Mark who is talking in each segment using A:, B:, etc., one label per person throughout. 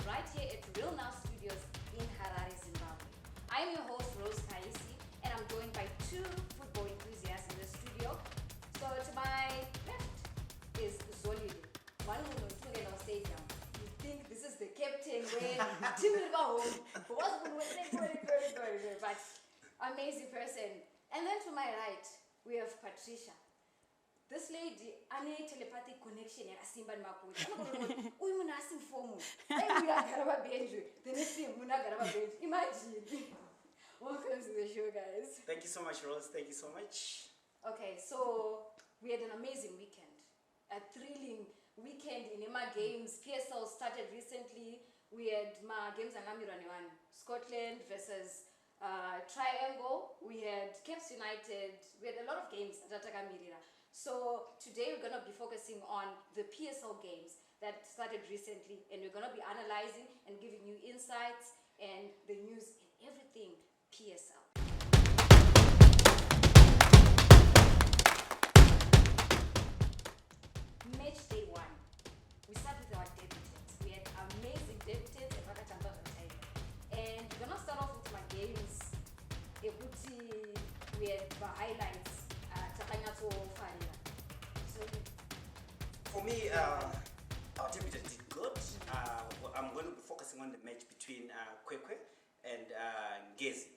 A: right here at Real Now Studios in Harare, Zimbabwe. I'm your host, Rose Kaisi, and I'm joined by two football enthusiasts in the studio. So to my left is Zolile, one who knows Tugela Stadium. You think this is the captain where team will go home, but amazing person. And then to my right, we have Patricia. This lady, ane telepathic connection yakasimba nemakuti. Uyu munhu asimfomu. Dai uyu agara pabenji. The next thing munhu agara pabenji. Imagine. Welcome to the show, guys.
B: Thank you so much, Rose. Thank you so much.
A: Okay, so we had an amazing weekend. A thrilling weekend in Emma Games. PSL started recently. We had my games and Amirani one. Scotland versus Triangle. We had Caps United. We had a lot of games at Atakamirira. So today we're going to be focusing on the PSL games that started recently, and we're going to be analyzing and giving you insights and the news and everything PSL. Match day one. We start with our debutants. We had amazing debutants at Vakatamba Hotel. And we're going to start off with my games. We had the highlights.
B: For me, our debutant did good. I'm going to be focusing on the match between Kwekwe and Ngezi.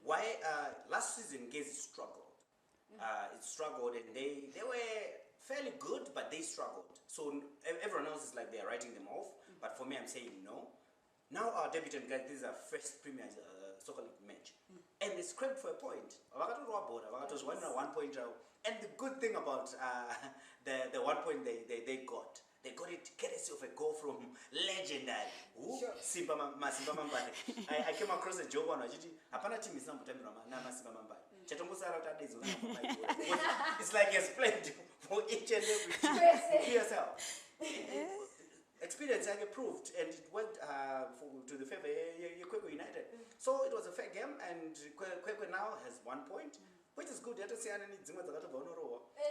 B: Why? Last season, Ngezi struggled. It struggled, and they were fairly good, but they struggled. So everyone else is like they're writing them off. But for me, I'm saying no. Now our debutant, guys, this is our first Premier Soccer League match. And they scraped for a point. Was 1 point. And the good thing about the 1 point they got it courtesy of a goal from legendary Simba Mambane. I came across a joke on Ajiti. Hapana team is not Simba Mambane. It's like he has played for each and every team. PSL. Experience I proved, and it went to the favor of Kwekwe United. So it was a fair game, and Kwekwe now has 1 point, which is good.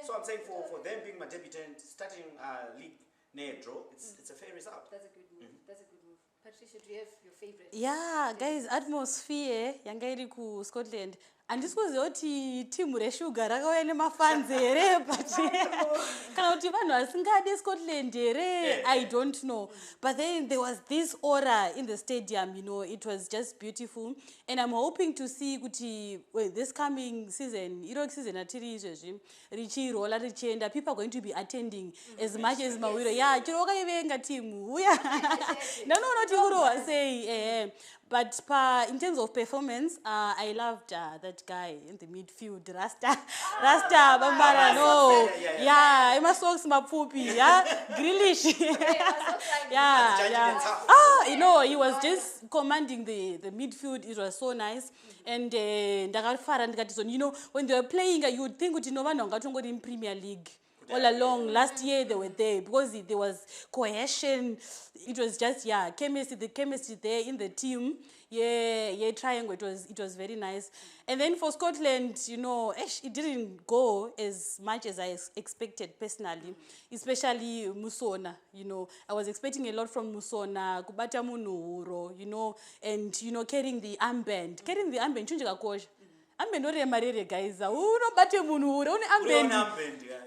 B: So I'm saying for them being my debutant, starting league near draw, it's a fair result.
A: That's a good move. That's a good move. Patricia, do you have your favorite?
C: Yeah, guys, atmosphere yanga iri ku Scotland. Andisikuziva kuti timu reshuga rakauya nemafans here but kana kuti vanhu vasingade Scotland here, I don't know. But then there was this aura in the stadium, it was just beautiful. And I'm hoping to see kuti this coming season, Iraq season atiri izvezvi richirola richienda, people are going to be attending as much as mawiro. Yeah, chiro wakaivenga timu. Noti kurohwa sei. But in terms of performance, I loved that guy in the midfield, Rasta, Bambara, no, yeah, my socks, my poopy, yeah, Grealish, yeah. He was just commanding the midfield. It was so nice. And when they were playing, you would think in Premier League. All along, last year they were there because there was cohesion. It was just, chemistry, the chemistry there in the team. Triangle, it was very nice. And then for Scotland, it didn't go as much as I expected personally, especially Musona. I was expecting a lot from Musona, Kubata Munuro, and, carrying the armband. Chunjika Kosh. Armband ore marere guys. Unobate munhu ure une armband.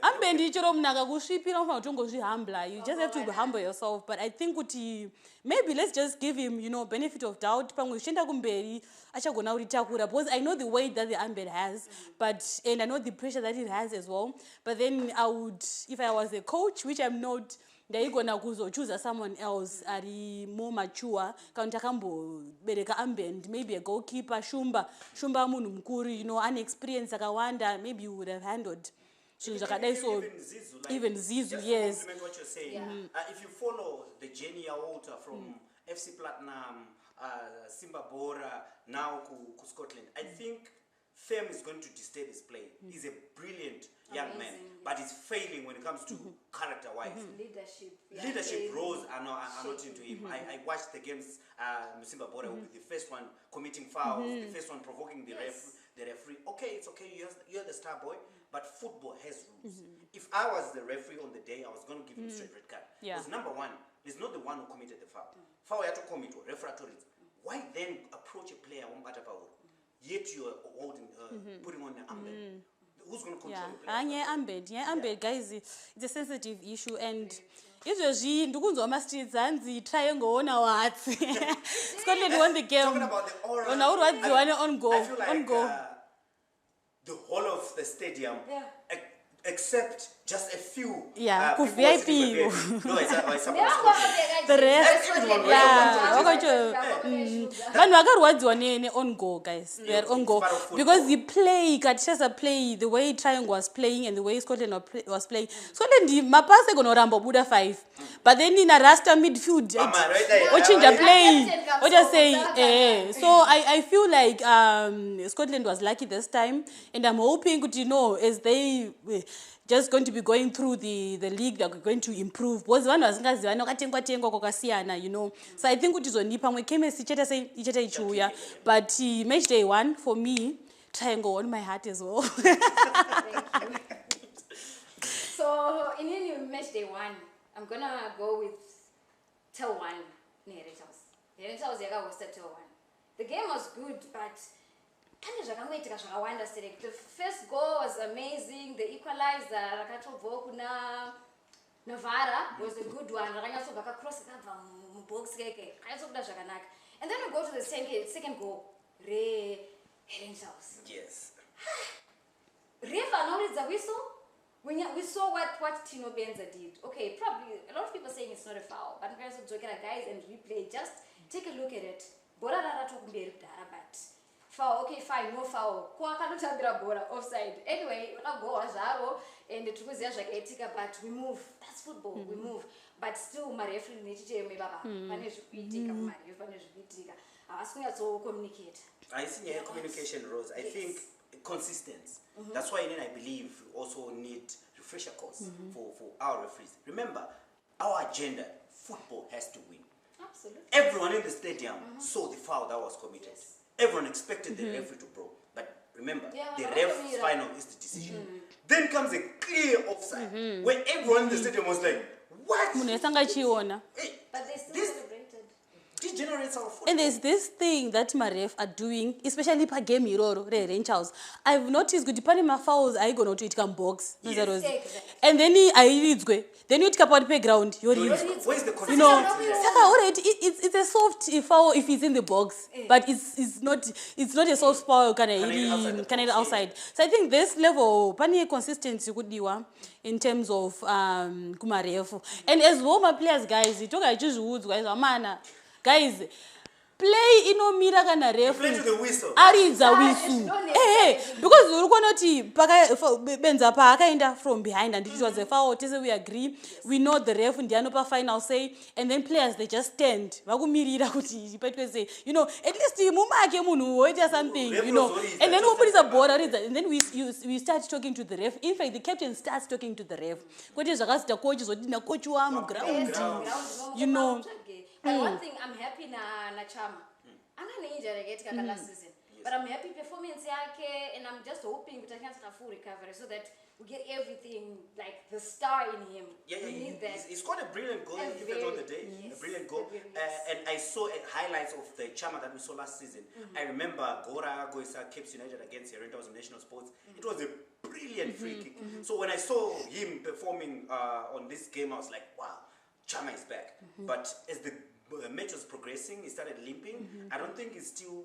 C: Armband ichiro munhu akakusvipira unofanira kutongozvihambla. You just have to humble yourself. But I think kuti maybe let's just give him, benefit of doubt. Pamwe uchienda kumberi achagona kuritakura because I know the weight that the armband has, and I know the pressure that it has as well. But then I would, if I was a coach, which I'm not, ndaigona kuzochoose someone else ari more mature kana takambobereka armband, maybe a goalkeeper shumba munhu mukuru, unexperienced akawanda, maybe you would have handled even Zizu, yes.
B: Compliment what you're saying. If you follow the journey Walter from FC Platinum, Simba Bora, now to Scotland, I think Fem is going to disturb his play. He's a brilliant young man, but he's failing when it comes to character-wise. Leadership roles are not into him. I watched the games. Simba Bora will be the first one committing fouls, the first one provoking the referee. Okay, it's okay. You're the star boy, but football has rules. If I was the referee on the day, I was going to give him straight red card. Because number one, he's not the one who committed the foul. foul yato commit or referatory. Why then approach a player yet you are holding, putting on the armband? Who's going to control the player?
C: Armband, guys, it's a sensitive issue, and izvezvi ndikunzwa mastreets hanzi try ngoona watsi Scotland won the game.
B: Talking about the aura,
C: on go.
B: I feel like the whole of the stadium, except just a few people
C: VIP.
B: No, it's
C: The rest, vanhu vakarwadziwa on go, guys. They're on go because the play, Kachesa play, the way Triangle was playing and the way Scotland was playing. Scotland mapasa gonoramba buda 5, but then in a rasta midfield, watching the play, what just say. So I feel like Scotland was lucky this time, and I'm hoping, as they just going to be going through the league, they're going to improve. Because one was so I think what is on Nipa chemistry ichuya, but match day 1 for me, Triangle on my heart as well.
A: So in match day 1, I'm gonna go with Tel 1 near Rentals yaga hosted Tel 1. The game was good, but the first goal was amazing. The equalizer, Navara, was a good one. And then we go to the second goal.
B: Yes.
A: Reva noticed the whistle. We saw what Tino Benza did. Okay, probably a lot of people saying it's not a foul, but I'm going to guys and replay. Just take a look at it. But foul, okay, fine, no foul. Offside. Anyway, go and it was but we move. That's football. We move. But still, my referee needs to communicate.
B: I see communication, Rose. I think consistency. That's why then I believe we also need refresher course for our referees. Remember, our agenda, football has to win.
A: Absolutely.
B: Everyone in the stadium saw the foul that was committed. Yes. Everyone expected the referee to blow. But remember, the ref's final is the decision. Then comes a clear offside where everyone in the stadium was like, what?
A: But they still celebrated.
B: Degenerates our football.
C: And there's this thing that my ref are doing, especially per game Miroro, Rangers. I've noticed good depending my fouls, I go to it can box.
B: Yes.
C: And then I read go. Then you take up on the playground. Where's
B: the consistency?
C: It's a soft foul if it's in the box, but it's not a soft foul kind of outside. So I think this level, pani consistency could be one in terms of kumaref. And as well, my players, guys, you talk I just woods, guys, amana. Guys, play inomira kana ref.
B: Play to the whistle.
C: Aridza whistle. Because uri konoti benza pa akaenda from behind and it was a foul. We agree. We know the ref ndianopa final say, and then players they just stand. Vakumirira kuti ipetwe say, at least mumake munhu woita something, And then we put a board and then we start talking to the ref. In fact, the captain starts talking to the ref. Kuti zvakasita coach zodina coach wa mu ground.
A: But one thing I'm happy na Chama. I'm not injured last season. But I'm happy performance yake, and I'm just hoping that I can have a full recovery so that we get everything like the star in him.
B: He's got a brilliant goal on the day.
A: Yes,
B: a brilliant goal. And I saw highlights of the Chama that we saw last season. I remember Gora Goisa Cape United against Rentals National Sports. It was a brilliant free kick. So when I saw him performing on this game, I was like, wow, Chama is back. But as the match was progressing, he started limping. I don't think he's still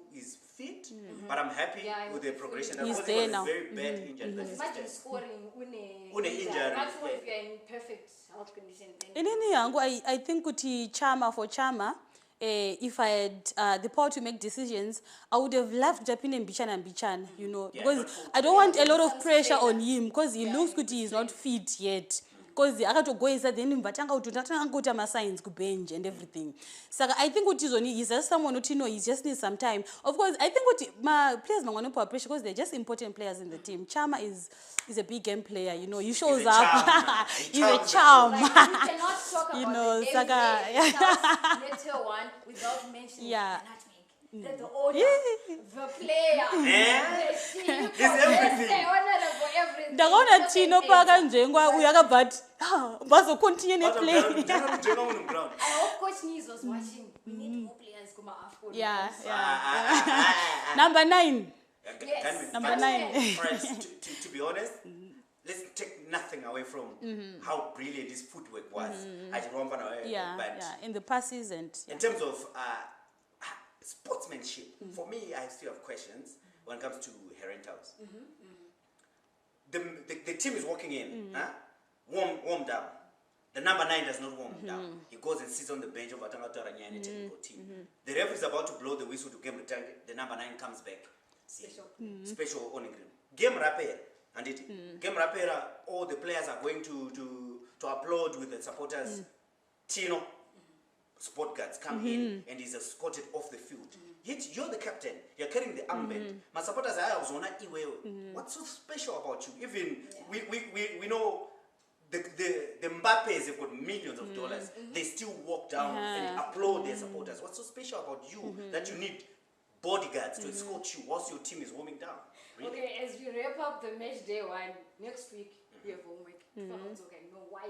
B: fit, but I'm happy with the progression.
C: He's
B: because
C: there
B: it was
C: now.
B: a very bad injury.
A: Imagine scoring
B: une injury.
A: Not sure if you're in perfect health condition.
C: In any angle, I think kuti Chama for Chama, if I had the power to make decisions, I would have left Japan and Bichan, because I don't want a lot of pressure on him because he looks good, he's not fit yet. Because the akatogoisa then mbatanga utotanga ma signs ku bench and everything. So I think what is only is just someone who he just needs some time. Of course, I think what my players mangano for pressure because they're just important players in the team. Chama is a big game player, he shows up. He's a charm.
A: Like, you cannot talk about the one without mentioning the nutmeg. The owner, the player, the team,
B: He's everything.
A: the owner for everything.
C: ndakaona Tino pakanzvengwa uyu akabva vazocontinue neplay.
A: I hope Coach Niz was watching. We need more players come AFCON.
C: Yeah. Number 9.
A: Yes.
C: Number 9.
B: Friends, to be honest, let's take nothing away from how brilliant his footwork was. But
C: in the passes and
B: in terms of sportsmanship, for me, I still have questions when it comes to Herentals. The team is walking in, warm down. The number 9 does not warm down. He goes and sits on the bench of Atanga Taranya and a technical team. The ref is about to blow the whistle to game return. The number 9 comes back. Special on game rapper. And game rapper, all the players are going to applaud with the supporters. Tino, sport guards come in and he's escorted off the field. Yet you're the captain. You're carrying the armband. My supporters are what's so special about you? Even we know the Mbappes have got millions of dollars. They still walk down and applaud their supporters. What's so special about you that you need bodyguards to escort you whilst your team is warming down? Really?
A: Okay, as we wrap up the match day 1, next week we have homework. Okay, no, why?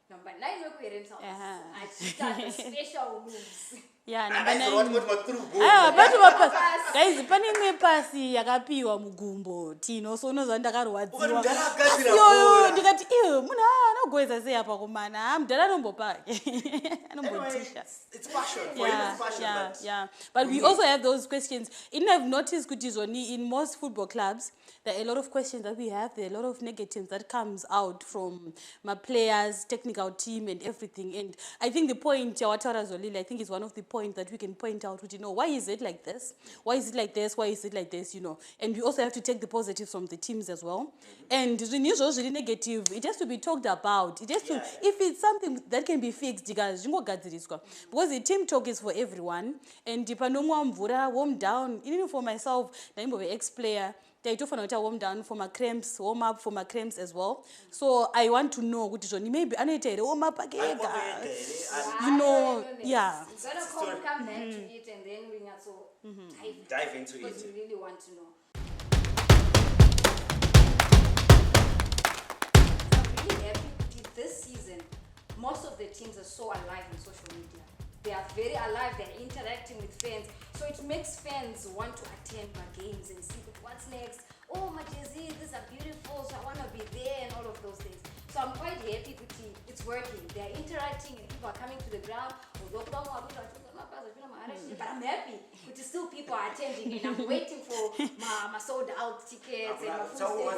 A: Number 9 look where it's I start the special moves.
C: Yeah, number 9.
B: Guys,
C: guys, pane imwe pasi yakapiwa mugumbo Tino so unozwa ndakarwadziwa. Ndikati munhu anogweza sei apa kumana mudhara anombopake anombotisha.
B: It's passion for him. It's passion.
C: Yeah. But we also have those questions. I've noticed in most football clubs there are a lot of questions that we have. There are a lot of negatives that comes out from my players, technical team, and everything. And I think the point Jawatara Zolili, I think is one of the points that we can point out. Why is it like this? Why is it like this? Why is it like this? And we also have to take the positives from the teams as well. And the news was really negative. It has to be talked about. It has to, if it's something that can be fixed, because the team talk is for everyone. And warm down, even for myself, I'm an ex-player. They do warm down for my cramps, warm up for my cramps as well. So I want to know maybe I need to warm up again. Yeah.
A: We're gonna come back to it and then we also
B: dive into it.
A: Because we really want to know. I'm really happy this season. Most of the teams are so alive on social media. They are very alive, they're interacting with fans. So it makes fans want to attend my games and see what's next. Oh, my jersey, these are beautiful, so I want to be there and all of those things. So I'm quite happy it's working. They're interacting and people are coming to the ground. But I'm happy. But still people are attending and I'm waiting for my sold out tickets and my full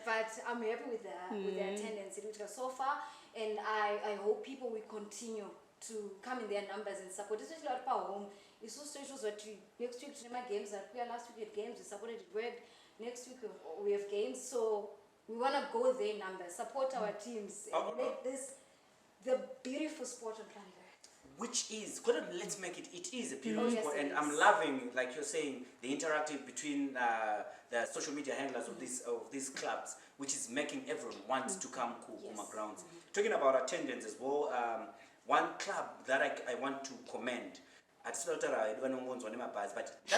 A: But I'm happy with the attendance so far, and I hope people will continue to come in their numbers and support, especially at home. It's so special that next week we have games. Last week we had games, we supported it worked. Next week we have games, so we want to go there in numbers, support our teams, and make this the beautiful sport on planet Earth.
B: Which is, let's make it is a beautiful sport, and I'm loving, like you're saying, the interactive between the social media handlers of these clubs, which is making everyone want to come my grounds. Talking about attendance as well, one club that I want to commend, but that's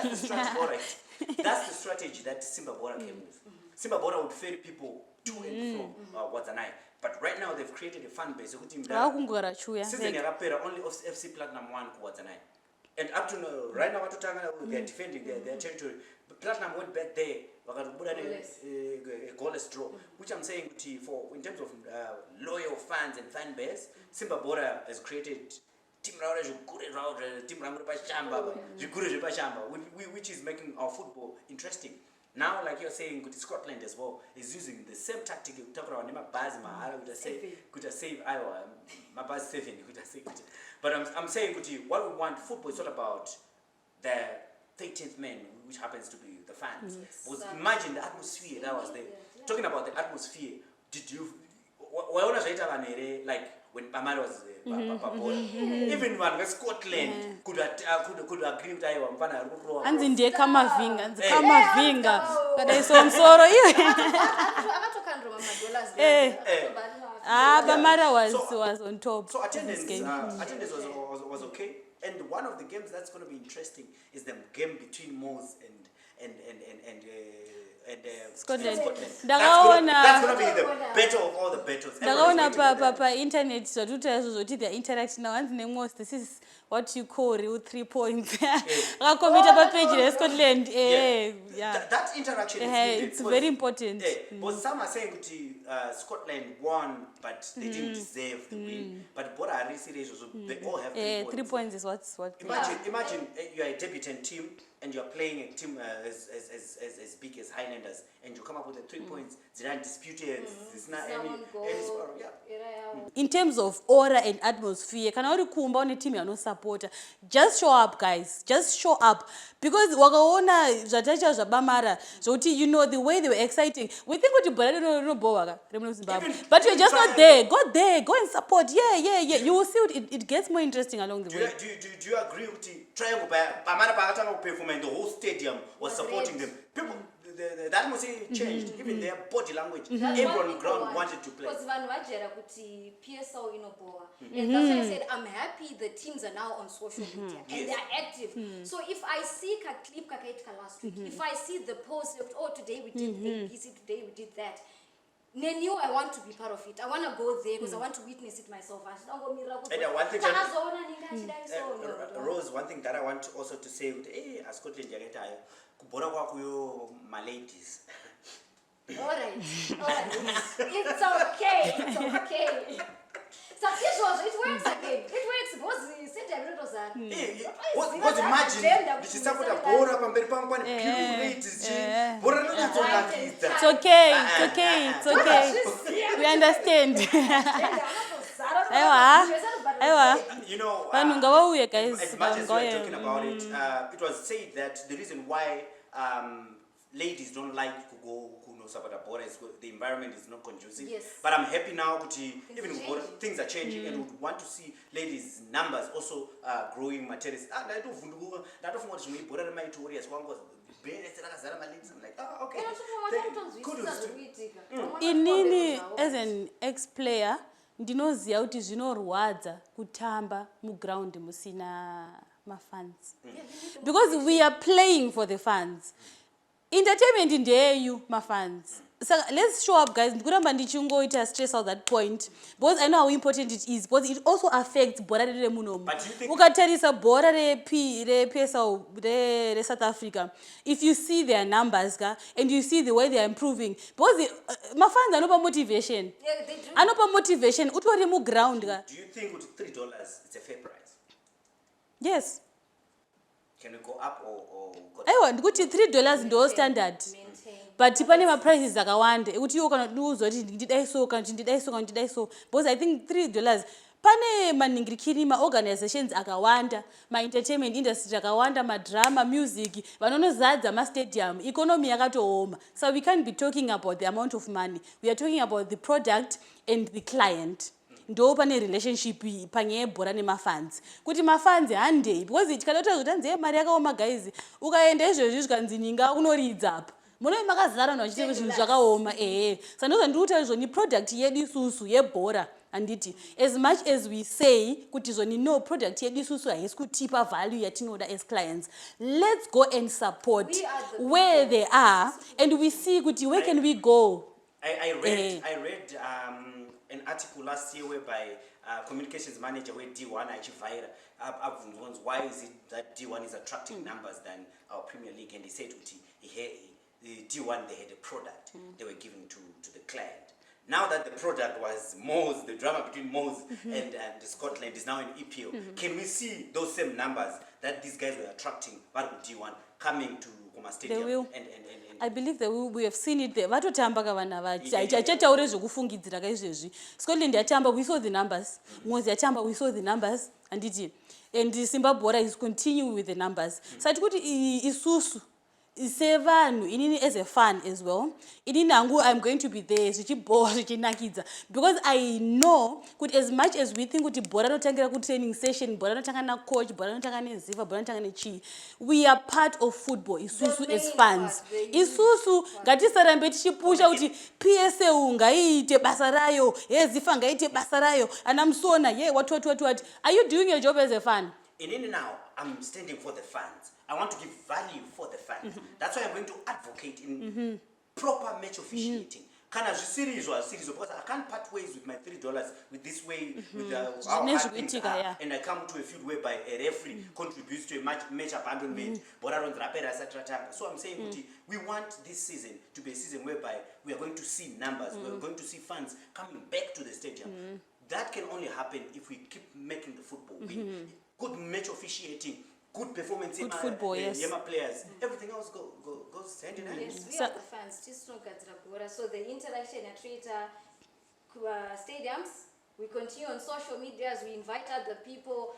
B: the strategy. That's the strategy that Simba Bora came with. Simba Bora would ferry people to and from Wadzanai. But right now they've created a fan base. Since they are only FC Platinum 1 Wadzanai. And up to now, right now they're defending their territory. But Platinum went back there, a goalless draw. Which I'm saying in terms of loyal fans and fan base, Simba Bora has created team which is making our football interesting. Now, like you're saying, Scotland as well is using the same tactic. But I'm saying, what we want, football is all about the 13th man, which happens to be the fans. Imagine the atmosphere that was there. Talking about the atmosphere, did you, like when Pamela was even one Scotland could agree with Iowa.
C: And in the Kamavinga, Kada is on sorrow. Bamara was
B: So-
C: was on top.
B: So
C: of this
B: attendance,
C: game.
B: attendance was okay. And one of the games that's going to be interesting is the game between Moles and
C: Scotland.
B: That's
C: Ndakaona-
B: going to be the battle of all the battles. Everyone is
C: ndakaona
B: waiting for that.
C: pa internet zvatuta zvozvoti they're interacting now hanzi neMos, this is what you call real 3 points. Akakomita papage reScotland. Yeah.
B: That interaction is
C: Yeah,
B: needed.
C: it's
B: because-
C: very important.
B: But some are saying that Scotland won, but they didn't deserve the win. But Bora are really serious. So they all have 3 points.
C: 3 points is what.
B: Imagine you are a debutant team and you are playing a team as big as Highlanders, and you come up with the 3 points. They're undisputed. It's not any score. Yeah.
C: In terms of aura and atmosphere, kana uri kumba une team yanosupporta, just show up, guys. Just show up, because wakaona zvataita zvabamara zvokuti, you know, the way they were exciting, we think kuti bhora rinobohwa remune Zimbabwe, but you're just not there. Go there, go and support. Yeah. You will see it gets more interesting along the way.
B: Do you agree with the triangle? Pamara pakatanga perform and the whole stadium was supporting them. People, the atmosphere changed. Even their body language. Everyone on the ground wanted to play.
A: Because vanhu vajera kuti PSL inobohwa. And that's why I said I'm happy the teams are now on social media and they are active. So if I see a clip kakaitika last week, if I see the post of, oh, today we did ABC, today we did that, Nenio, I want to be part of it. I want to go there because I want to witness it myself.
B: And one thing Rose, one thing that I want also to say, as Scotland yaketayo kubhora kwakuyo my ladies.
A: All right. It's okay. Success, it works again. It works because
B: Because imagine ndichisupport bhora pamberi pangu pane pure ladies bhora rinonyatsonakidza.
C: It's okay. We understand.
B: You know,
C: Vanhu ngavauye, guys.
B: as much as we are talking about it, it was said that the reason why ladies don't like to go support Bora is the environment is not conducive.
A: Yes.
B: But I'm happy now that even
A: changing.
B: things are changing and we want to see ladies' numbers also growing materials. I'm like, okay. Kudos to
C: Inini, as an ex-player, ndinoziva kuti zvinorwadza kutamba muground musina mafans. Because we are playing for the fans. Entertainment ndeyu mafans. So let's show up, guys. Ndikuramba ndichingoita stress out that point because I know how important it is, because it also affects bhora remunomu.
B: But you think
C: Ukatarisa bhora PSL re South Africa, if you see their numbers and you see the way they are improving, because mafans anopa motivation.
A: Yeah, they do.
C: Anopa motivation utori mu ground.
B: do you think with $3 it's a fair price?
C: Yes.
B: Can we go up or go down?
C: Aiwa ndikuti $3 ndo standard. But pane maprices akawanda ekuti iwo kana uzwa kuti ndidaiso kana ndidaiso, because I think $3 pane maningirikiri maorganizations akawanda, ma-entertainment industry akawanda, madrama, music, vanonozadza mastadium, economy yakatooma. So we can't be talking about the amount of money. We are talking about the product and the client. Ndo pane relationship panyaya yebhora nemafans. Kuti mafans handei, because tikadota zvotanzi mari yakaoma guys, ukaenda izvozvi zvikanzi ninga unoridza apa. Munoi makazara vachiteva zvinhu zvakaoma saka ndozva ndiri kutaura izvo ni product yedu isusu yebhora handiti. As much as we say kuti izvo no product yedu isusu haisi kutipa value yatinoda as clients, let's go and support where they are and we see kuti where can we go.
B: I read an article last year whereby communications manager where D1 Achivira why is it that D1 is attracting numbers than our Premier League, and he said the D1 they had a product they were giving to the client. Now that the product was Moles, the drama between Moles and Scotland is now in EPL, can we see those same numbers that these guys were attracting but with D1 coming to Goma Stadium?
C: They will.
B: And
C: I believe that we have seen it there. Vatotamba kavana vachi. Achataure zvokufungidzira kaizvezvi. Scotland yatamba, we saw the numbers. Moles yatamba, we saw the numbers. And Zimbabwe is continuing with the numbers. So kuti isusu sevanhu inini as a fan as well inini hangu I'm going to be there zvichibhora zvichinakidza because I know kuti as much as we think kuti bhora rinotangira kutraining session bhora rinotanga nacoach bhora rinotanga neziva bhora rinotanga nechii we are part of football isusu as fans isusu ngatisarambe tichipusha kuti PSL ngaiite basa rayo zifa ngaiite basa rayo ana musona what are you doing your job as a fan?
B: In now, I'm standing for the fans. I want to give value for the fans. That's why I'm going to advocate in proper match officiating. Kind of series because I can't part ways with my $3 with this way with our hard things are, and I come to a field whereby a referee contributes to a match abandonment. So I'm saying we want this season to be a season whereby we are going to see numbers, we are going to see fans coming back to the stadium. That can only happen if we keep making the football win. Good match officiating, good performance,
C: good football, yes.
B: Players, everything else goes hand in hand.
A: Yes, we are the fans. So the interaction at Twitter, stadiums, we continue on social medias, we invite other people.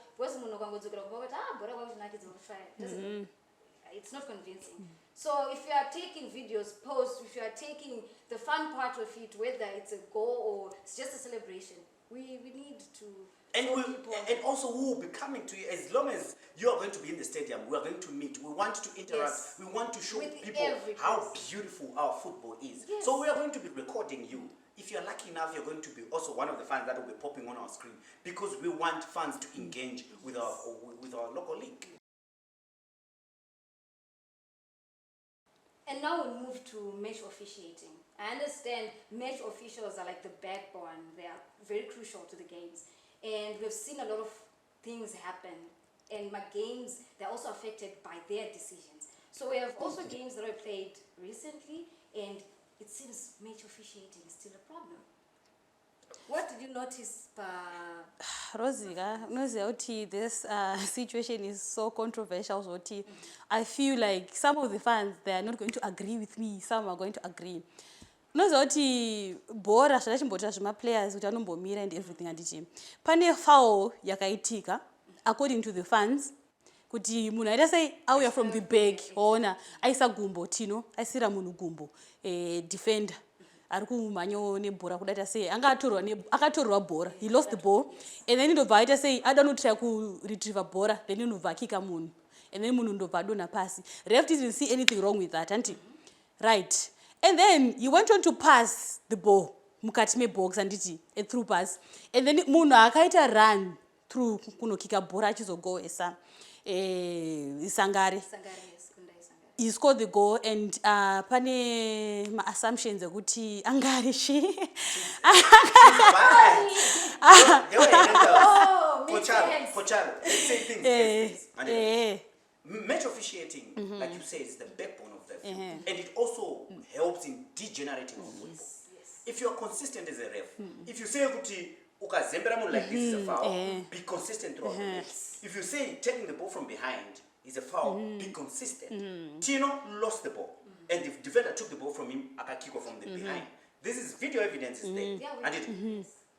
A: It's not convincing. So if you are taking videos, posts, if you are taking the fun part of it, whether it's a goal or it's just a celebration, we need to...
B: And also who will be coming to you, as long as you are going to be in the stadium, we are going to meet, we want to interact, we want to show
A: with
B: people how beautiful our football is.
A: Yes.
B: So we are going to be recording you. If you're lucky enough, you're going to be also one of the fans that will be popping on our screen because we want fans to engage with our local league.
A: And now we move to match officiating. I understand match officials are like the backbone. They are very crucial to the games. And we've seen a lot of things happen. And my games, they're also affected by their decisions. So we have also games that I played recently, and it seems match officiating is still a problem. What did you notice?
C: Rosie, this situation is so controversial. I feel like some of the fans, they are not going to agree with me. Some are going to agree. Nozoti bora zvachimboita zvemaplayers kuti anombomira and everything anditi pane foul yakaitika according to the fans kuti munhu aita sei auya from the back waona aisa gumbo tino aisira munhu gumbo defender ari kumhanyo nebhora kudaita sei akatorwa bhora he lost the ball and then ndobva aita sei ada notry kuretrieve bhora then ndobva akika munhu and then munhu ndobva adonha pasi ref didn't see anything wrong with that anti right. And then he went on to pass the ball mukati mebox anditi a through pass and then munhu akaita run through kunokika bhora achizogoesa Sangare. He scored the goal and pane ma-assumptions ekuti angari shi
B: match officiating, like you say, is the backbone of the field. And it also helps in degenerating football.
A: Yes.
B: If you are consistent as a ref, if you say ukazembera like this is a foul, be consistent throughout the match. If you say taking the ball from behind is a foul, be consistent. Tino lost the ball, and the defender took the ball from him, akakiko from the behind. This is video evidence is there. And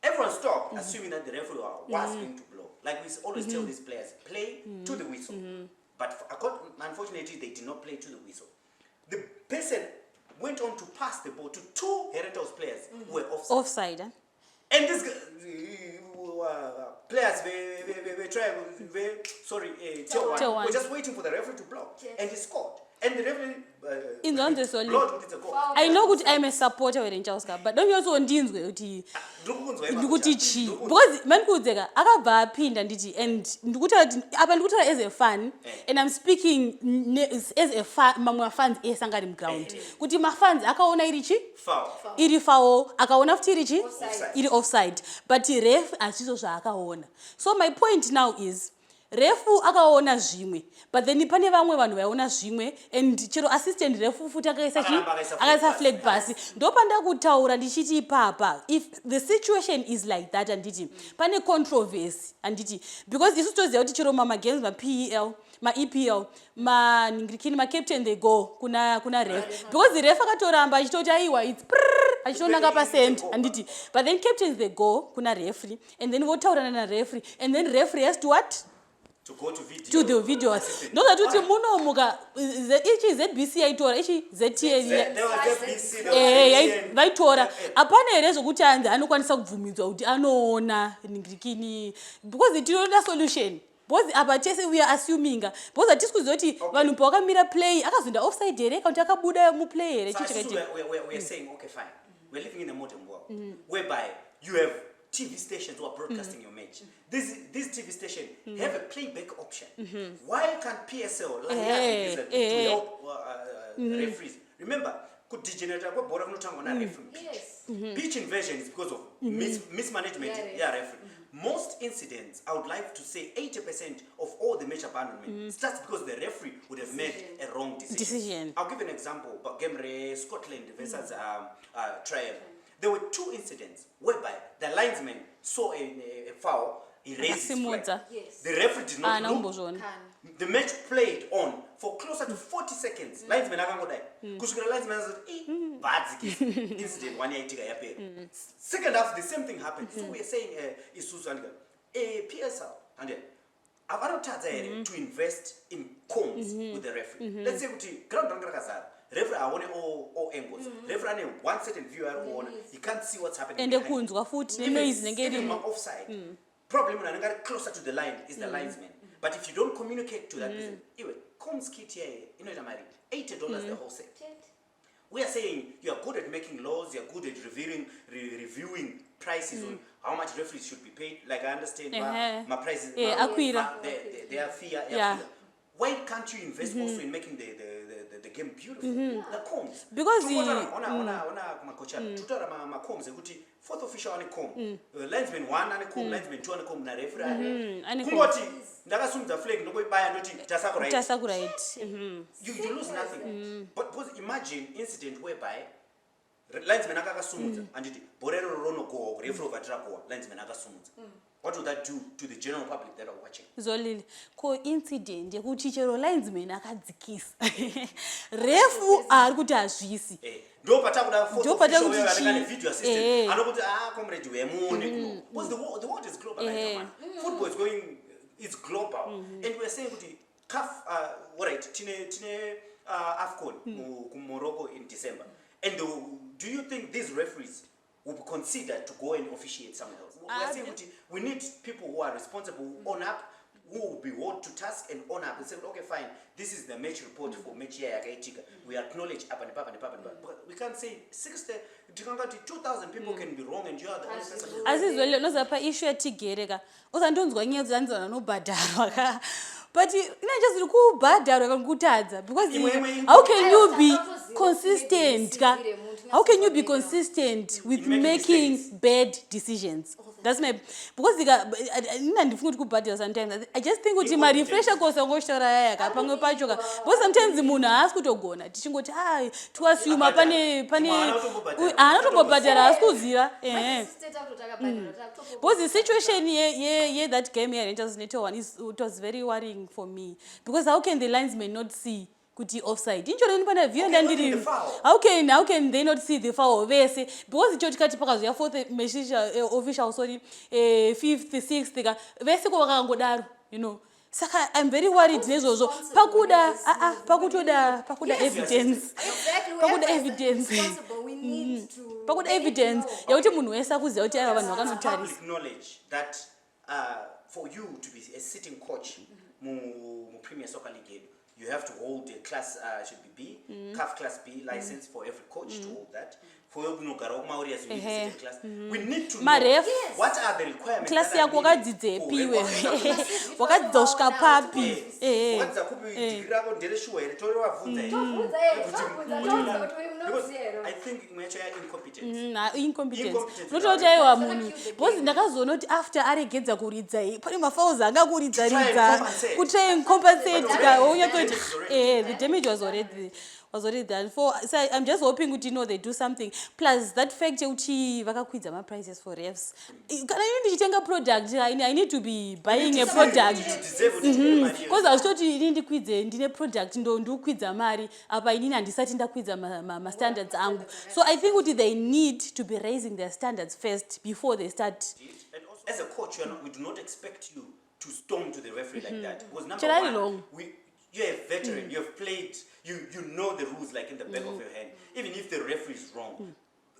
B: everyone stopped, assuming that the referee was going to blow. Like we always tell these players, play to the whistle. But unfortunately, they did not play to the whistle. The person went on to pass the ball to two Herentals players who were offside.
C: Offside, eh?
B: And these players were just waiting for the referee to block. Yes. And he scored. And the referee blocked with a goal.
C: I know that I'm a supporter of Rangers, but don't you also ndinzwe kuti chi because manikudzeka akabva apinda nditi and ndikuti apa ndikuti as a fan and I'm speaking as a fan mamwe fans esangari ground kuti ma fans akaona iri foul akaona futi iri offside but ref achizo zvaakaona. So my point now is refu akaona zvimwe but then pane vamwe vanhu vaiona zvimwe and chero assistant refu futi akaisa flag pasi ndopanda kutaura ndichiti ipapa if the situation is like that anditi pane controversy anditi because isu toziva kuti chero mama games ma PEL ma EPL ma ningirikini ma captain they go kuna ref because the ref akatoramba achitoti aiwa it's achitonanga pasend anditi but then captains they go kuna referee and then votaurana na referee and then referee has to what
B: To go to video.
C: to the video ndozati kuti munomuka ichi ZBC yaitora ichi ZTN
B: There was FBC, there was
C: vaitora hapana here zvokuti anzi anokwanisa kubvumidzwa kuti anoona ndikini because tinoda solution because apa tese we are assuming because hatisi kuziva kuti vanhu pavakamira play akazoenda offside here kuti akabuda muplay here
B: So we're saying, okay, fine. We're living in a modern world whereby you have TV stations who are broadcasting your match. These TV stations have a playback option. Why can't PSL to help referees? Remember, could degenerate referee pitch. Pitch invasion is because of mismanagement. Referee. Most incidents, I would like to say 80% of all the match abandonment starts because the referee would have made a wrong decision. I'll give an example. Game Scotland versus trial. There were 2 incidents whereby the linesman saw a foul, he raised his flag. The referee did not look. The match played on for closer to 40 seconds. Linesman akangodai. Kusukira linesman said, bad incident, one year yapera. Second half, the same thing happened. So we are saying, Isuzu and PSL, and to invest in comms with the referee. Let's say, ground referee I want all angles. Referee one certain view I want. You can't see what's happening. And even offside. Problem when I get closer to the line is the linesman. But if you don't communicate to that person, anyway, comms kit here, you know $80 the whole set. We are saying you are good at making laws. You are good at reviewing prices on how much referees should be paid. Like I understand my prices. They are fair. Why can't you invest also in making the game beautiful? The comms. Because fourth official on a comb, linesman 1 on a comb, linesman 2 on a comb, na referee. Kumoti, ndakasumudza flag ndokuibaya ndoti tasakurite. You lose nothing. But imagine incident whereby linesman akakasumudza anditi borero rono go referee overtra go linesman akasumudza. What would that do to the general public that are watching?
C: Zolili, ko incident yekuti chero linesman akadzikisa. Refu ari kuti azvisi.
B: Ndo patakuda photo video assistant. Anokuti comrade wemuone. Because the world is global. Football is going, it's global. And we're saying kuti CAF right tine AFCON ku Morocco in December. And do you think these referees will be considered to go and officiate somewhere else? We're saying we need people who are responsible, who own up, who will be held to task and own up and say, okay, fine, this is the match report for match here. We acknowledge up and but we can't say 2,000 people can be wrong and you are the only person.
C: Azizwele nozapa issue yatigereka. Uzandonzwa nyaya dzanzana nobhadharwa. But just kubhadharwa kutadza because how can you be consistent? How can you be consistent with making bad decisions? That's my because ndifuna kubhadharwa sometimes. I just think kuti ma refresher course ngoshora yaka pamwe pacho ka. Because sometimes munhu haasi kutogona tichingoti to assume pane anotobhadhara haasi kuziva. Because the situation here that game here Rangers Neto one it was very worrying for me because how can the linesmen not see kuti offside how can they not see the foul vese because icho tikati pakazoya fourth official sorry 5th 6th vese ko vakangodaro saka I'm very worried nezvozvo pakuda evidence pakuda evidence yekuti munhu wese akuziva kuti ava vanhu vakanotarisa
B: acknowledge that for you to be a sitting coach mu Premier Soccer League you have to hold a class should be B, CAF class B license for every coach to hold that. For you know Maurias we need class. We need to know what are the requirements.
C: Class yako wakadzidzepiwe. Wakadzosvika papi.
B: Wakadzakupitirako ndereshuwa ere tori wavhunza. I think mwecho ya incompetent.
C: Incompetence. Nototi aiwa munhu. Because ndakazoona kuti after aregedza kuridza pane mafouls anga kuridza kutry compensate the damage was already done. So I'm just hoping that they do something. Plus that fact that vakakwidza ma prices for refs. Kana ndichitenga product I need to be buying a product. Because I was told ndikwidze ndine product ndokwidza mari apa inini handisati ndakwidza ma standards angu. So I think they need to be raising their standards first before they start.
B: And also, as a coach we do not expect you to storm to the referee like that. Because number
C: Chirali
B: one,
C: long.
B: you're a veteran, you have played, you know the rules like in the back of your hand. Even if the referee is wrong,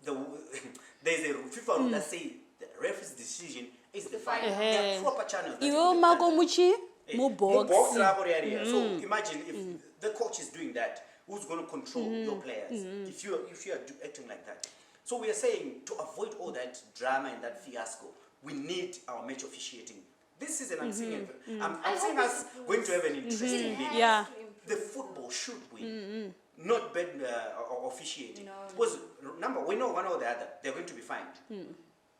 B: there's a FIFA rule that says the referee's decision is the final. There are proper channels. that you
C: Iwo
B: can
C: mako
B: find.
C: muchi
B: Mo
C: mu
B: box
C: box.
B: rabo area. So imagine if the coach is doing that, who's going to control your players if you are acting like that? So we are saying to avoid all that drama and that fiasco, we need our match officiating. This is an unseen. I'm saying us going to have an interesting league.
C: Yeah.
B: The football should win, not bad officiating. Because we know one or the other, they're going to be fined.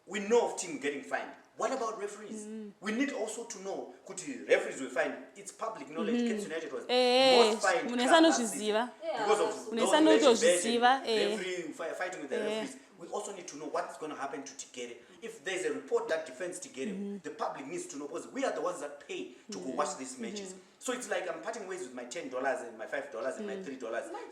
B: We know of team getting fined. What about referees? We need also to know, could referees will fine? It's public knowledge. Kings United was most fined club last season because of those alleged referee fighting with the referees. We also need to know what's going to happen to Tigere. If there's a report that defends Tigere, the public needs to know, because we are the ones that pay to go watch these matches. So it's like I'm parting ways with my $10 and my $5 and my $3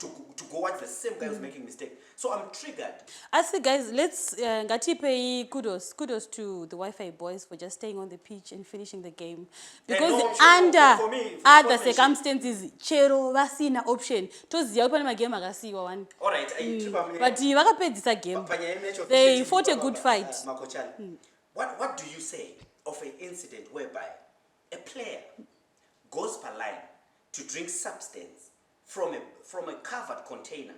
B: to go watch the same guy who's making mistake. So I'm triggered.
C: I say, guys, let's ngatipe kudos to the Wi-Fi boys for just staying on the pitch and finishing the game, because
B: no,
C: under
B: for me, for
C: other
B: sportsmanship.
C: circumstances chero vasina option toziva kuti pane magame akasiyiwa one,
B: All right,
C: but vakapedzisa game. They fought a good fight.
B: What do you say of an incident whereby a player goes per line to drink substance from a covered container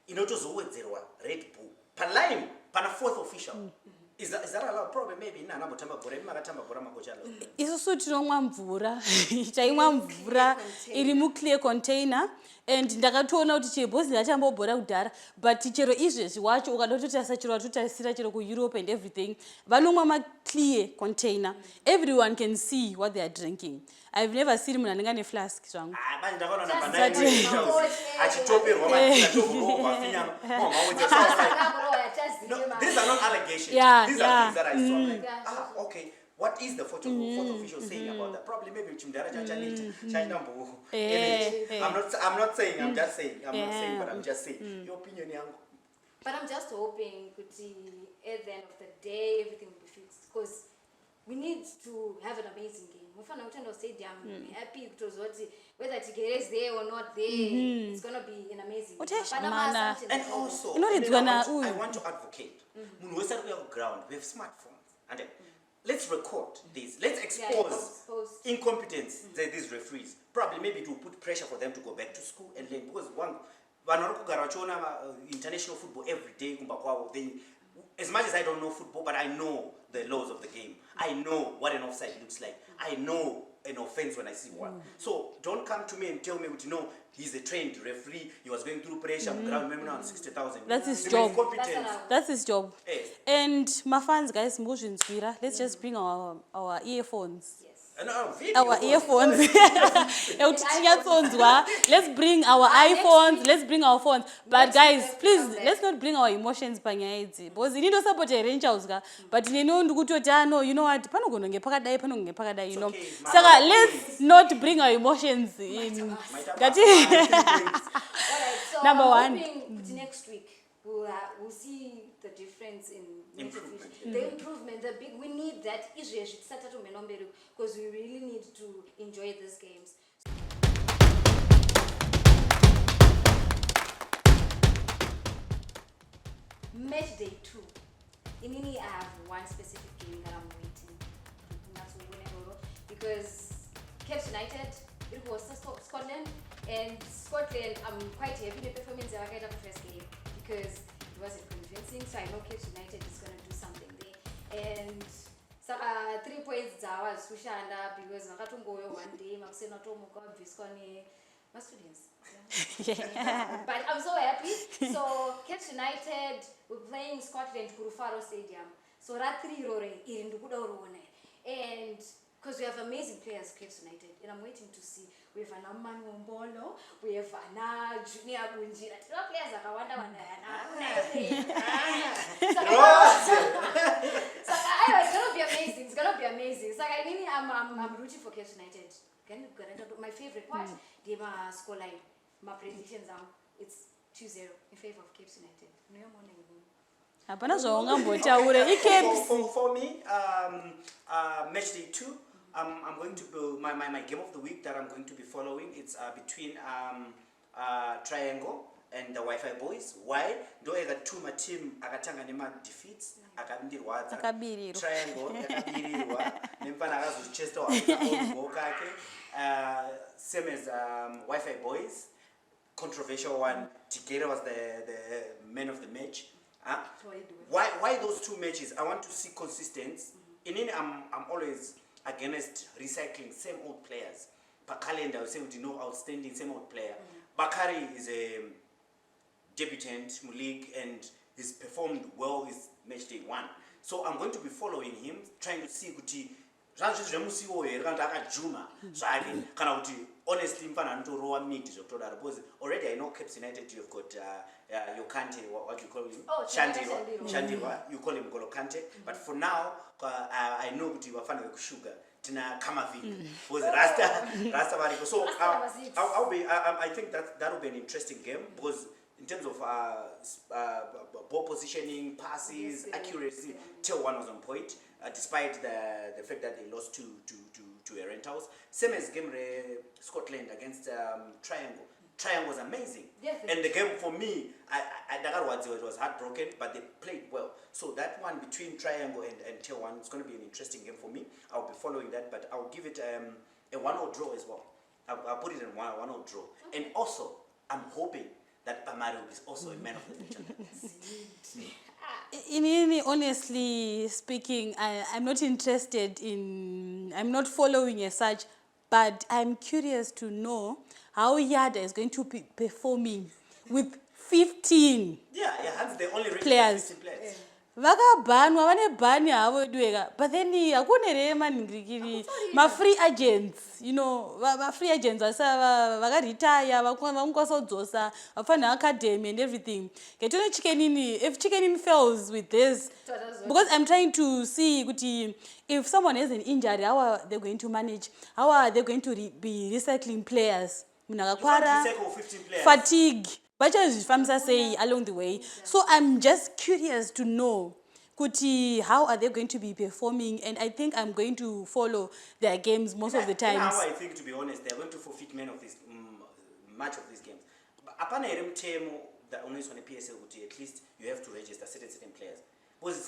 B: inotozowedzerwa Red Bull per line pana fourth official? Is that allowed? Probably maybe in another bora imakatamba bora makochala.
C: Isusu tinomwa mvura taimwa mvura iri muclear container, and ndakatoona kuti chebhozi ndachambobhora kudhara, but chero izvezvi wacho ukadototasa chero watotasira chero kuEurope and everything, vanomwa maclear container. Everyone can see what they are drinking. I've never seen munhu anenge ane flask zvangu.
B: No, these are not allegations.
C: Yeah,
B: These are things that I saw. I'm like, okay, what is the fourth official saying about that? Probably maybe I'm not saying, I'm just saying. I'm not saying, but I'm just saying. Your opinion, young.
A: But I'm just hoping at the end of the day, everything will be fixed. Because we need to have an amazing game. Mufana utendo stadium, happy whether Tigere is there or not there, it's going to be an amazing game.
B: And also, I want to advocate. When we start to ground, we have smartphones. And let's record this. Let's expose incompetence that these referees. Probably maybe it will put pressure for them to go back to school and learn. Because international football every day. As much as I don't know football, but I know the laws of the game. I know what an offside looks like. I know an offense when I see one. So don't come to me and tell me, no, he's a trained referee. He was going through pressure. Ground maybe now 60,000.
C: That's his job. That's his job.
B: Yes.
C: And my fans, guys, let's just bring our earphones.
B: Yes.
C: Our earphones. Let's bring our iPhones. Let's bring our phones. But guys, please, let's not bring our emotions. Because you need to support a range house. But you know what? You know what? You know. So let's not bring our emotions in.
A: Alright, so
C: Number one.
A: Next week we'll see the difference in
B: improvement.
A: the improvement. We need that because we really need to enjoy these games. Match day 2. I have one specific game that I'm waiting. And that's because Cape United, it was Scotland, and Scotland, I'm quite happy with the performance of the first game because it wasn't convincing. So I know Cape United is going to do something there. And 3 points I was Sushanda because I got to go one day, I'm saying not my students. But I'm so happy. So Cape United, we're playing Scotland Kurufaro Stadium. So Ratri Rore and because we have amazing players, Cape United, and I'm waiting to see. We have an Amman Wombolo, we have an Junior Bunjira. Players are So it's gonna be amazing. It's gonna be amazing. So I'm rooting for Cape United. My favorite part, they are scoreline. My predictions are it's 2-0 in favor of Cape United. No morning.
B: For me, match day 2, I'm going to be, my game of the week that I'm going to be following, it's between Triangle and the Wi-Fi Boys. Why? Though I got two my team akatanga nema defeats akabirirwadza. Triangle akabirirwa nemfana akazochesta wakaogoka ke. Same as Wi-Fi Boys. Controversial one. Tigera was the man of the match. Why those two matches? I want to see consistency. In it, I'm always against recycling same old players. Pakalenda, I would say, outstanding same old player. Bakari is a debutant in league and he's performed well his match day 1. So I'm going to be following him, trying to see kuti honestly because already I know Caps United you've got your Kante, what you call him? Shandiwa, you call him Golo Kante. But for now, I know that you are fan of Sugar. Tina Kamavi was Rasta Variko. So I think that will be an interesting game because in terms of ball positioning, passes, accuracy, Tier 1 was on point, despite the fact that they lost to a Rentals. Same as game Scotland against Triangle. Triangle was amazing. And the game for me, it was heartbroken, but they played well. So that one between Triangle and Tier 1 is going to be an interesting game for me. I'll be following that, but I'll give it a 1-0 draw as well. I'll put it in 1-0 draw. And also, I'm hoping that Pamari is also a man of the match.
C: Honestly speaking, I'm not interested I'm not following as such, but I'm curious to know how Yada is going to be performing with 15
B: that's the only
C: players.
B: 15 players.
C: Vakabhanwa vane bhani havo dueka, but then hakune remaningirikiri ma-free agents, ma-free agents vakaretire vakukwanisa kudzosa vafana academy and everything. Getone Chickenini, if Chickenini fails with this, because I'm trying to see kuti if someone has an injury, how are they going to manage? How are they going to be recycling players? Fatigue. Vachazvifambisa sei along the way. So I'm just curious to know kuti how are they going to be performing, and I think I'm going to follow their games most of the times.
B: Now I think, to be honest, they're going to forfeit many of these much of these games. Apana temo that only on a PSL at least you have to register certain players. Because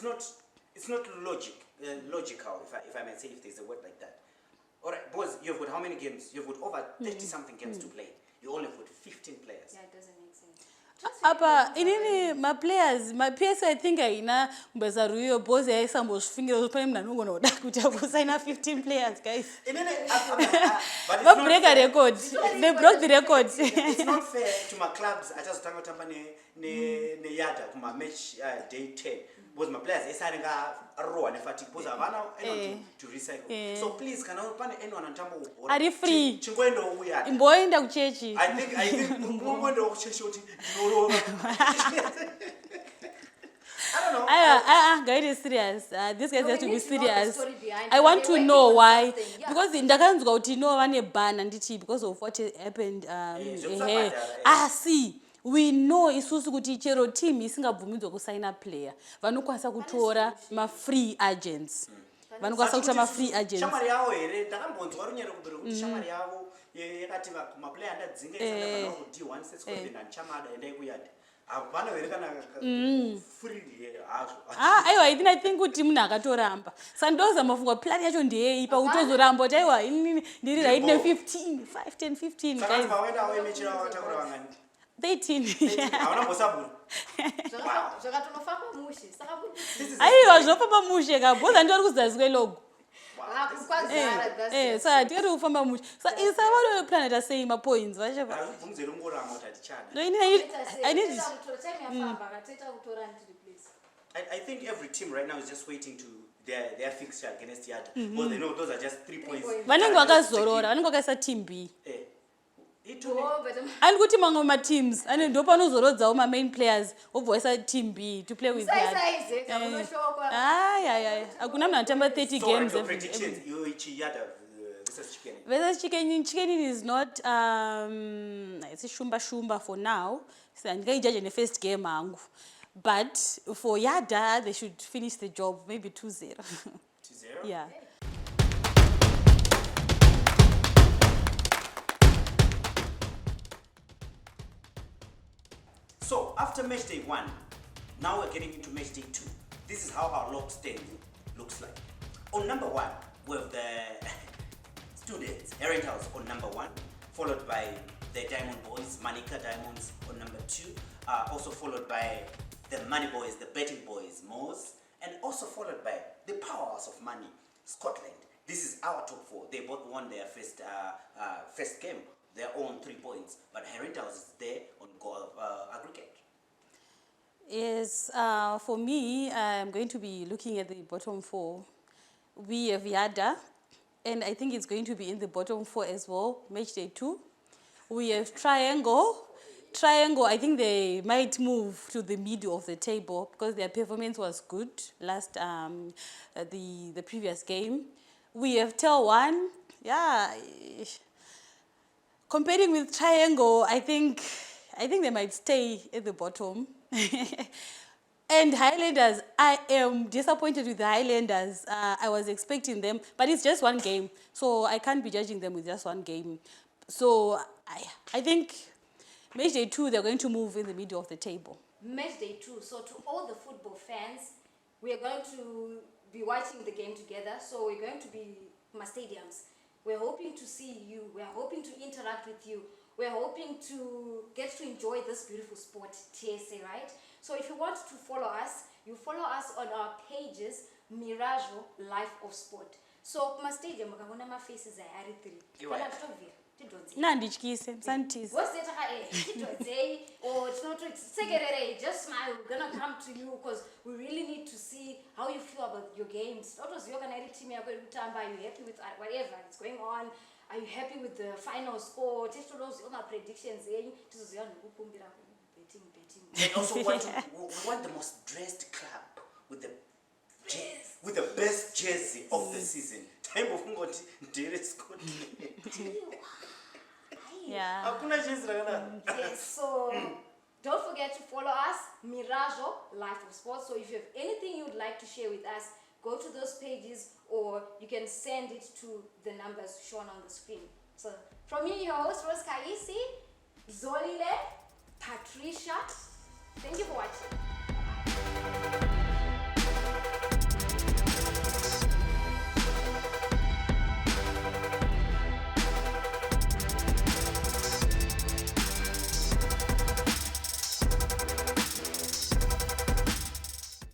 B: it's not logical if I may say, if there's a word like that. Alright, because you've got how many games? You've got over 30 something games to play. You only have got 15 players.
A: Yeah, it doesn't make sense.
C: My players, my PSL, I think I Bazaruyo, Bose, Sambos, fingers, Pem, sign 15 players, guys. But break a record. They broke the record.
B: It's not fair to my clubs. I just talk about ne yada my match day 10. Because my players is starting a row and fatigue because I to recycle. So please, can I open anyone and tambo?
C: Are you free?
B: Chingwendo we are.
C: In boy the chechi.
B: I think Chingwendo chechi. I don't know.
C: Guys is serious. This guys have to be serious. I want to know why. Because in Dagan's got no one a ban and because of what happened. See. We know isusu kuti chero team isingabvumidzwa kusaina player vanokwanisa kutora ma-free agents. Vanokwanisa kutora ma-free agents.
B: Shamari yavo here takambonzwa runyero kubere kuti shamari yavo yakati maplayer andadzinga isana kana D1 sesikuenda nchamada enda ikuyadi. Apana here kana free here hazo.
C: Aiwa I think kuti munhu akatoramba. Sandoza mafungwa plan yacho ndeyei pa utozoramba kuti aiwa ndiri right ne 15 5 10 15
B: guys. Saka vaenda awe mechi yavo vatakura vangani.
C: 13.
A: Aiwa
C: zvofamba mushe kabhoza ndori kuzazwe logo. Saka tiri kufamba mushe. Saka isa varo planet asei ma points vachapa.
B: I think every team right now is just waiting to their fixture against Yada. Because they know those are just 3 points.
C: Vanenge vakazorora, vanenge vakaisa team B. And kuti mamwe ma-teams ane ndo panozorodzawo ma-main players obvoisa team B to play with that. Hakuna munhu anotamba 30 games.
B: So predictions, Yada
C: versus Chicken is not it's a shumba for now. So ndingaijudge in the first game hangu. But for Yada they should finish the job maybe 2-0.
B: 2-0?
C: Yeah.
B: after match day 1, now we're getting into match day 2. This is how our log standing looks like. On number 1, we have the students, Herring House on number 1, followed by the Diamond Boys, Manika Diamonds on number 2, also followed by the Money Boys, the Betting Boys, Moors, and also followed by the Powerhouse of Money, Scotland. This is our top 4. They both won their first game. Their own 3 points, but Herring House is there on goal aggregate.
C: Yes, for me, I'm going to be looking at the bottom 4. We have Yada, and I think it's going to be in the bottom 4 as well, match day 2. We have Triangle. Triangle, I think they might move to the middle of the table because their performance was good last the previous game. We have Tel 1. Yeah. Comparing with Triangle, I think they might stay at the bottom. And Highlanders, I am disappointed with the Highlanders. I was expecting them, but it's just one game, so I can't be judging them with just one game. So I think match day 2, they're going to move in the middle of the table.
A: Match day 2. So to all the football fans, we are going to be watching the game together. So we're going to be in my stadiums. We're hoping to see you. We're hoping to interact with you. We're hoping to get to enjoy this beautiful sport, TSA, right? So if you want to follow us, you follow us on our pages, Mirajo Life of Sport. So my stadium, my faces are at 3.
C: Nandichkise, Santis.
A: What's it? Or it's not secretary, just smile. We're gonna come to you because we really need to see how you feel about your games. Not just you're gonna team, are you happy with whatever is going on? Are you happy with the final score? Just to those predictions.
B: And also we want the most dressed club with the best jersey of the season. Time of
C: Yeah.
A: Yes, so don't forget to follow us, Mirajo Life of Sports. So if you have anything you'd like to share with us, go to those pages or you can send it to the numbers shown on the screen. So from me, your host, Rose Kaisi, Zolile, Patricia, thank you for watching.